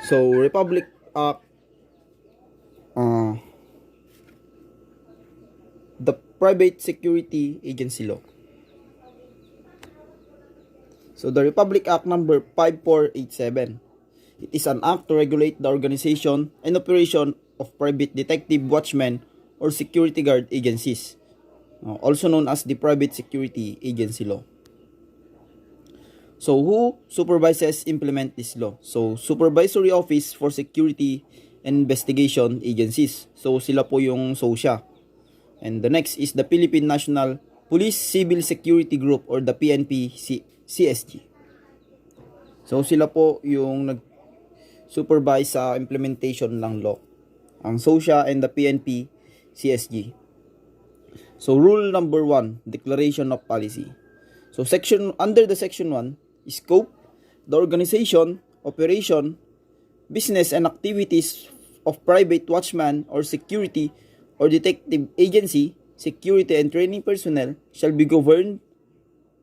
So, Republic Act, uh, the Private Security Agency Law. So, the Republic Act number 5487. It is an act to regulate the organization and operation of private detective, watchmen, or security guard agencies, also known as the Private Security Agency Law. So, who supervises implement this law? So, Supervisory Office for Security and Investigation Agencies. So, sila po yung SOSIA. And the next is the Philippine National Police Civil Security Group or the PNP CSG. So, sila po yung nag-supervise sa implementation ng law. Ang SOSIA and the PNP CSG. So, rule number 1, Declaration of Policy. So, under the section 1, scope, the organization, operation, business and activities of private watchman or security or detective agency, security and training personnel shall be governed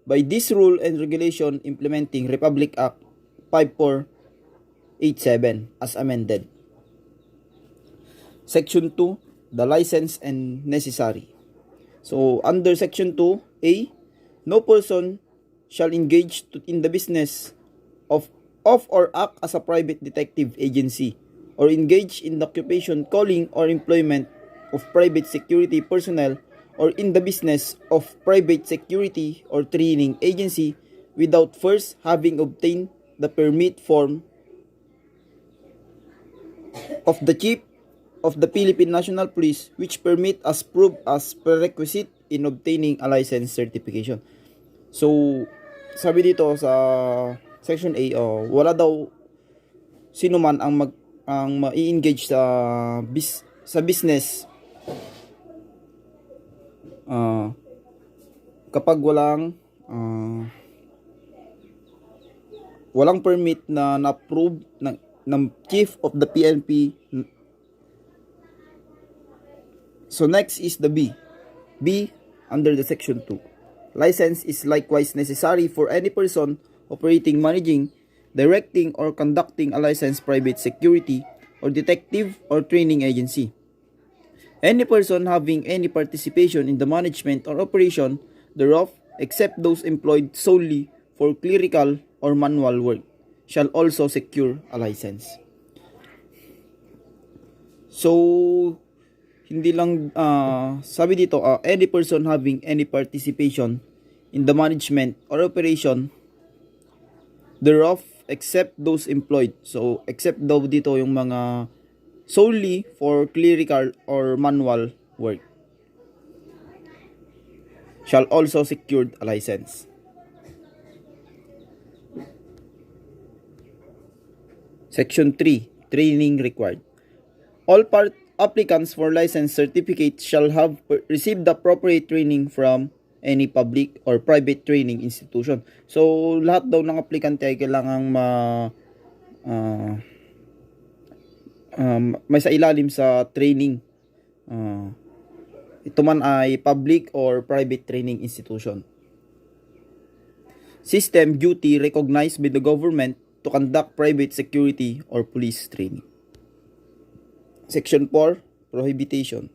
by this rule and regulation implementing Republic Act 5487 as amended. Section 2, the license and necessary. So, under Section 2A, no person shall engage in the business of or act as a private detective agency or engage in the occupation, calling, or employment of private security personnel or in the business of private security or training agency without first having obtained the permit form of the Chief of the Philippine National Police, which permit as proved as prerequisite in obtaining a license certification. So, sabi dito sa Section A, wala daw sino man ang mai-engage sa business kapag walang permit na na-approve ng Chief of the PNP. So next is the B. B under the Section 2. License is likewise necessary for any person operating, managing, directing, or conducting a licensed private security or detective or training agency. Any person having any participation in the management or operation thereof, except those employed solely for clerical or manual work, shall also secure a license. So, hindi lang, sabi dito, any person having any participation in the management or operation thereof except those employed. So, except daw dito yung mga solely for clerical or manual work shall also secure a license. Section 3, training required. All applicants for license certificate shall have received the appropriate training from any public or private training institution. So, lahat daw ng aplikante ay kailangang may sa ilalim sa training. Ito man ay public or private training institution. System duty recognized by the government to conduct private security or police training. Section 4, prohibition.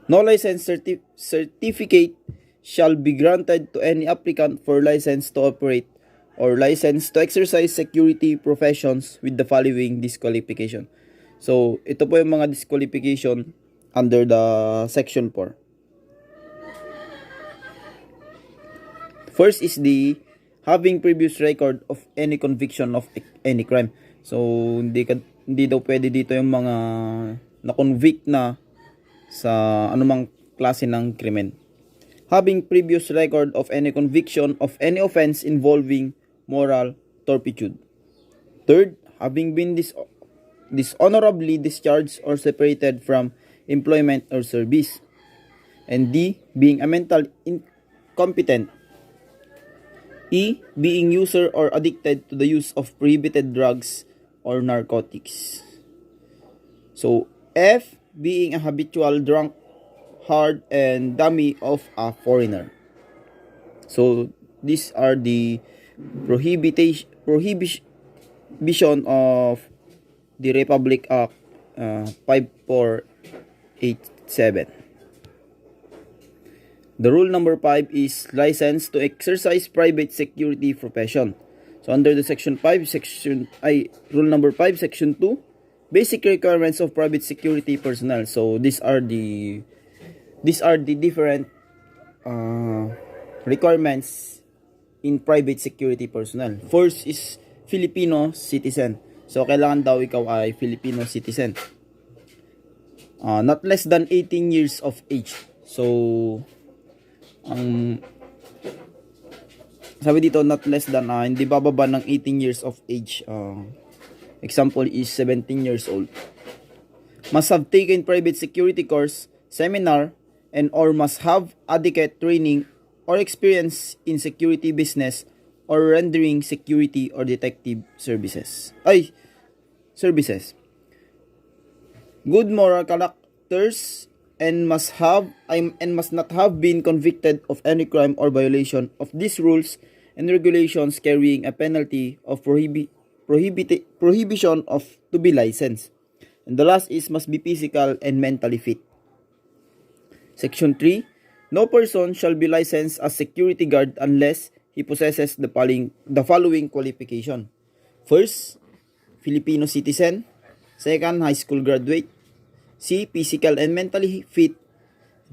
No license certificate shall be granted to any applicant for license to operate or license to exercise security professions with the following disqualification. So, ito po yung mga disqualification under the Section 4. First is the having previous record of any conviction of any crime. So, hindi daw pwede dito yung mga na-convict na sa anumang klase ng krimen. Having previous record of any conviction of any offense involving moral turpitude. Third, having been dishonorably discharged or separated from employment or service. And D, being a mental incompetent. E, being user or addicted to the use of prohibited drugs or narcotics. So, F, being a habitual drunkard and dummy of a foreigner. So these are the prohibition of the Republic Act 5487. The rule number 5 is license to exercise private security profession. So under the rule number 5 section 2, basic requirements of private security personnel. So these are the different requirements in private security personnel. First is Filipino citizen. So kailangan daw ikaw ay Filipino citizen. Not less than 18 years of age. So sabi dito not less than hindi bababa ng 18 years of age. Example is 17 years old. Must have taken private security course, seminar, and or must have adequate training or experience in security business or rendering security or detective services. Good moral characters and must not have been convicted of any crime or violation of these rules and regulations carrying a penalty of prohibition of to be licensed. And the last is must be physical and mentally fit. Section 3, no person shall be licensed as security guard unless he possesses the following qualification. First, Filipino citizen. Second, high school graduate. C, physical and mentally fit.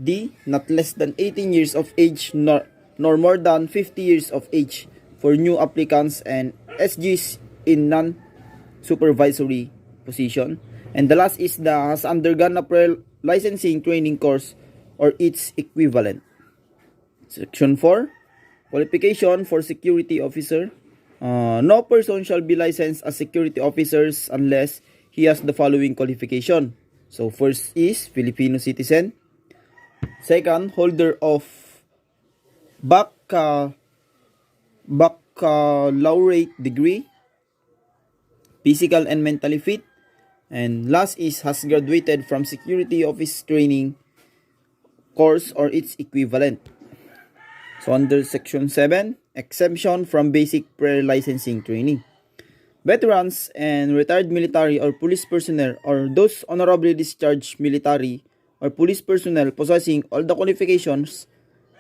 D, not less than 18 years of age nor more than 50 years of age for new applicants and SGs in non-supervisory position. And the last is has undergone a licensing training course or its equivalent. Section 4, qualification for security officer. No person shall be licensed as security officers unless he has the following qualification. So first is Filipino citizen. Second, holder of baccalaureate degree. Physical and mentally fit. And last is has graduated from security office training course or its equivalent. So under section 7, exemption from basic pre-licensing training. Veterans and retired military or police personnel or those honorably discharged military or police personnel possessing all the qualifications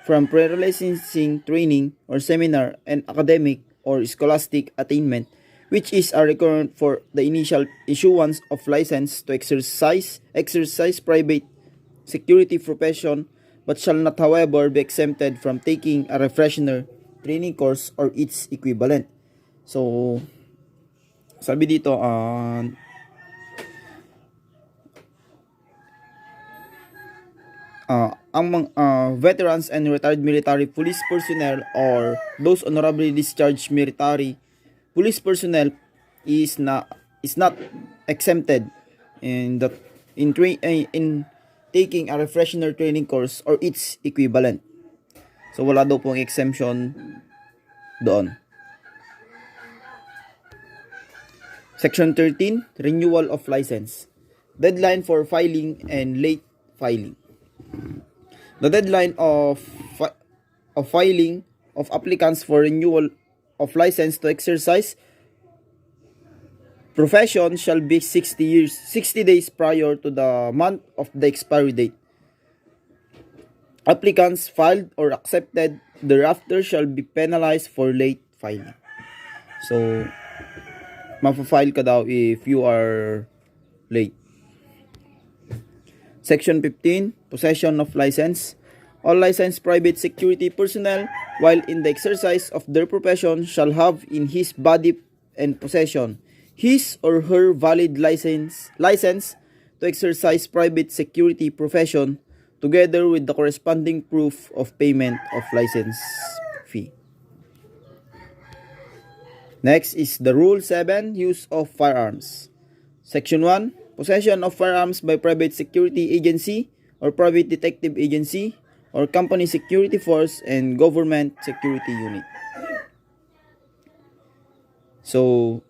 from pre-licensing training or seminar and academic or scholastic attainment, which is a requirement for the initial issuance of license to exercise private security profession, but shall not however be exempted from taking a refresher training course or its equivalent. So sabi dito, ang veterans and retired military police personnel or those honorably discharged military police personnel is not exempted in taking a refresher training course or its equivalent. So wala daw pong exemption doon. Section 13, renewal of license. Deadline for filing and late filing. The deadline of filing of applicants for renewal of license to exercise profession shall be 60 days prior to the month of the expiry date. Applicants filed or accepted thereafter shall be penalized for late filing. So mapafile ka daw if you are late. Section 15, possession of license. All licensed private security personnel, while in the exercise of their profession, shall have in his body and possession his or her valid license to exercise private security profession, together with the corresponding proof of payment of license fee. Next is the Rule 7, use of firearms. Section 1, possession of firearms by private security agency or private detective agency or company security force and government security unit. So,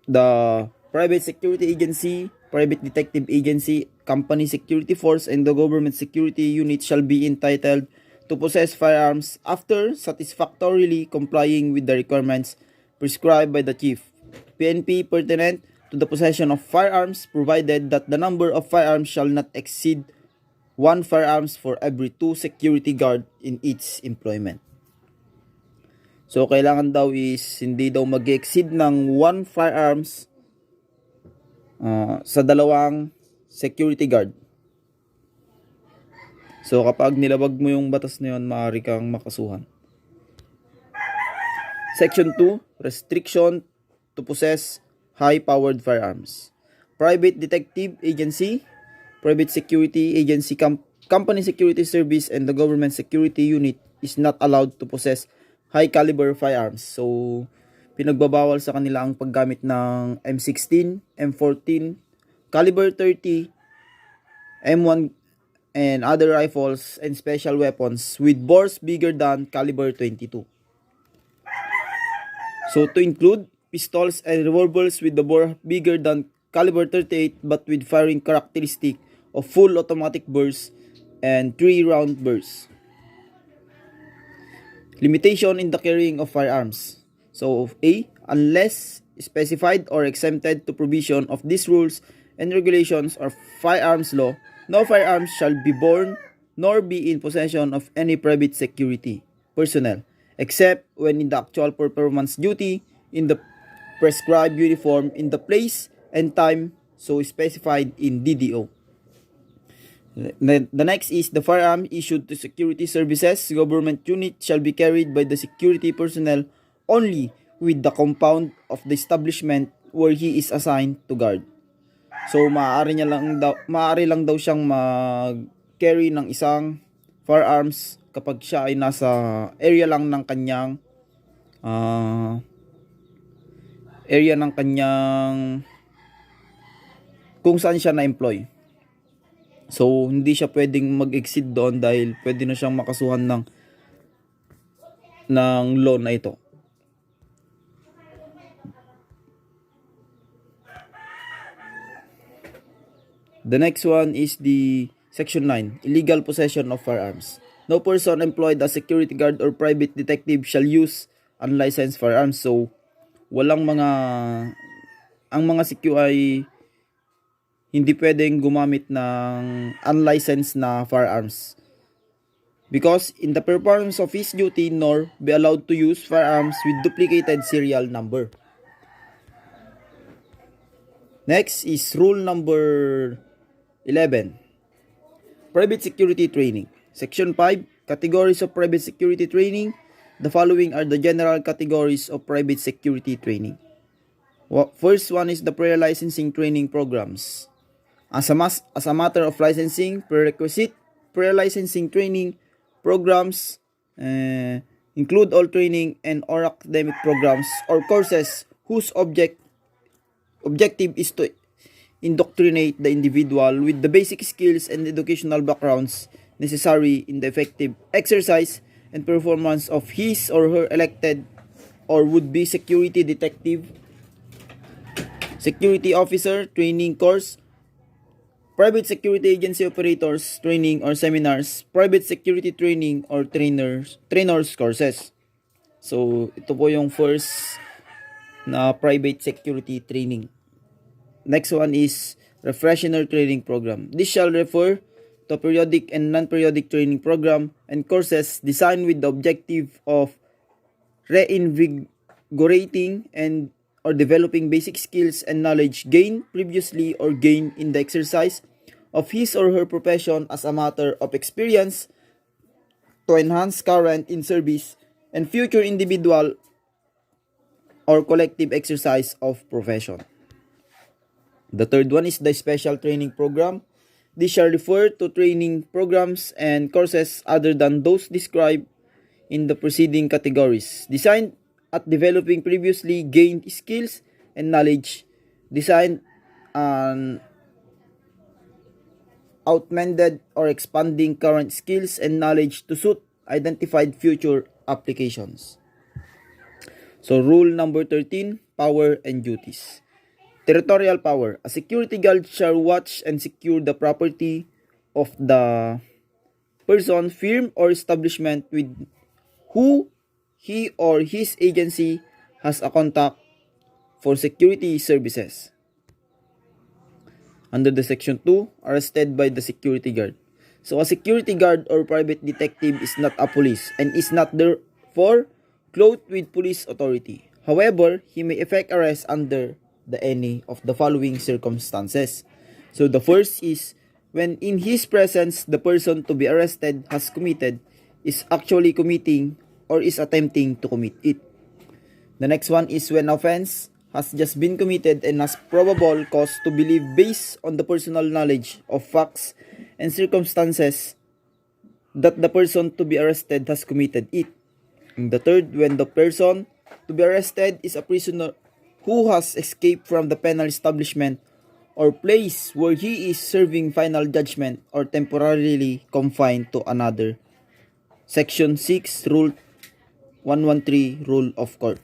the private security agency, private detective agency, company security force, and the government security unit shall be entitled to possess firearms after satisfactorily complying with the requirements prescribed by the chief PNP pertinent to the possession of firearms, provided that the number of firearms shall not exceed 1 firearms for every 2 security guard in each employment. So, kailangan daw is hindi daw mag-exceed ng 1 firearms sa dalawang security guard. So, kapag nilabag mo yung batas na yun, maaari kang makasuhan. Section 2, Restriction to possess high-powered firearms. Private detective agency, private security agency, company security service, and the government security unit is not allowed to possess high-caliber firearms. So, pinagbabawal sa kanila ang paggamit ng M16, M14, caliber 30, M1, and other rifles and special weapons with bores bigger than caliber 22. So, to include pistols and revolvers with the bore bigger than caliber 38 but with firing characteristic of full automatic burst and 3-round burst. Limitation in the carrying of firearms. So, A, unless specified or exempted to provision of these rules and regulations or firearms law, no firearms shall be borne nor be in possession of any private security personnel, except when in the actual performance duty in the prescribed uniform in the place and time so specified in DDO. The next is the firearm issued to security services government unit shall be carried by the security personnel only with the compound of the establishment where he is assigned to guard. So maaari lang daw siyang mag-carry ng isang firearms kapag siya ay nasa area lang ng kanyang kung saan siya na-employ. So, hindi siya pwedeng mag-exceed doon dahil pwede na siyang makasuhan ng law na ito. The next one is the Section 9, Illegal Possession of Firearms. No person employed as security guard or private detective shall use unlicensed firearms. So, ang mga CQ ay hindi pwedeng gumamit ng unlicensed na firearms. Because in the performance of his duty, nor be allowed to use firearms with duplicated serial number. Next is rule number 11. Private security training. Section 5. Categories of private security training. The following are the general categories of private security training. First one is the pre-licensing training programs. As a matter of licensing prerequisite, pre-licensing training programs include all training and or academic programs or courses whose objective is to indoctrinate the individual with the basic skills and educational backgrounds necessary in the effective exercise and performance of his or her elected or would-be security detective, security officer training course, private security agency operators training or seminars, private security training or trainers courses. So, ito po yung first na private security training. Next one is refresher training program. This shall refer to periodic and non-periodic training program and courses designed with the objective of reinvigorating and or developing basic skills and knowledge gained previously or gained in the exercise of his or her profession as a matter of experience to enhance current in service and future individual or collective exercise of profession. The third one is the special training program. This shall refer to training programs and courses other than those described in the preceding categories, designed at developing previously gained skills and knowledge, designed on augmented or expanding current skills and knowledge to suit identified future applications. So, rule number 13, power and duties. Territorial power. A security guard shall watch and secure the property of the person, firm, or establishment with who he or his agency has a contact for security services. Under the section 2, arrested by the security guard. So a security guard or private detective is not a police and is not therefore clothed with police authority. However, he may effect arrest under any of the following circumstances. So the first is when in his presence the person to be arrested has committed, is actually committing, or is attempting to commit it. The next one is when offense has just been committed and has probable cause to believe based on the personal knowledge of facts and circumstances that the person to be arrested has committed it. And the third, when the person to be arrested is a prisoner who has escaped from the penal establishment or place where he is serving final judgment or temporarily confined to another. Section 6, Rule 113, Rule of Court.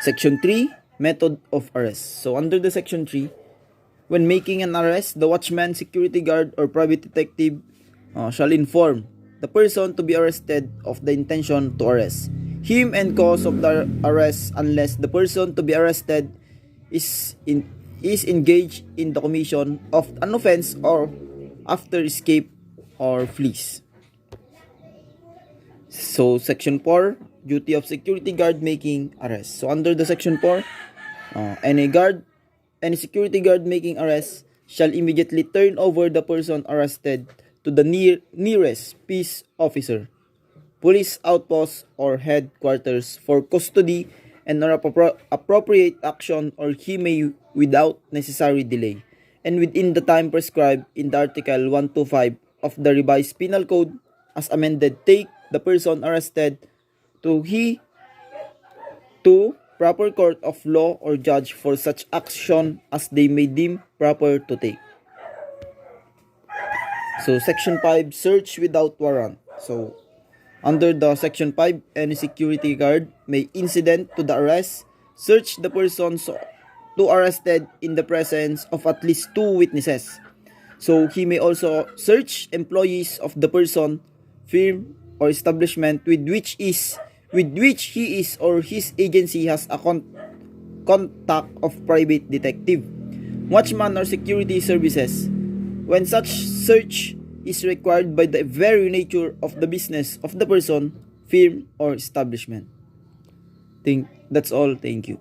Section 3, Method of Arrest. So under the Section 3, when making an arrest, the watchman, security guard, or private detective shall inform the person to be arrested of the intention to arrest him and cause of the arrest unless the person to be arrested is engaged in the commission of an offense or after escape or flees. So Section 4, duty of security guard making arrest. So under the Section 4, any security guard making arrest shall immediately turn over the person arrested to the nearest peace officer, police outpost, or headquarters for custody and appropriate action, or he may without necessary delay and within the time prescribed in the Article 125 of the Revised Penal Code as amended, take the person arrested to proper court of law or judge for such action as they may deem proper to take. So Section 5, search without warrant. So under the Section 5, any security guard may incident to the arrest search the person to arrested in the presence of at least 2 witnesses. So he may also search employees of the person, firm, or establishment with which he is or his agency has a contact of private detective, watchman, or security services when such search is required by the very nature of the business of the person, firm, or establishment. That's all. Thank you.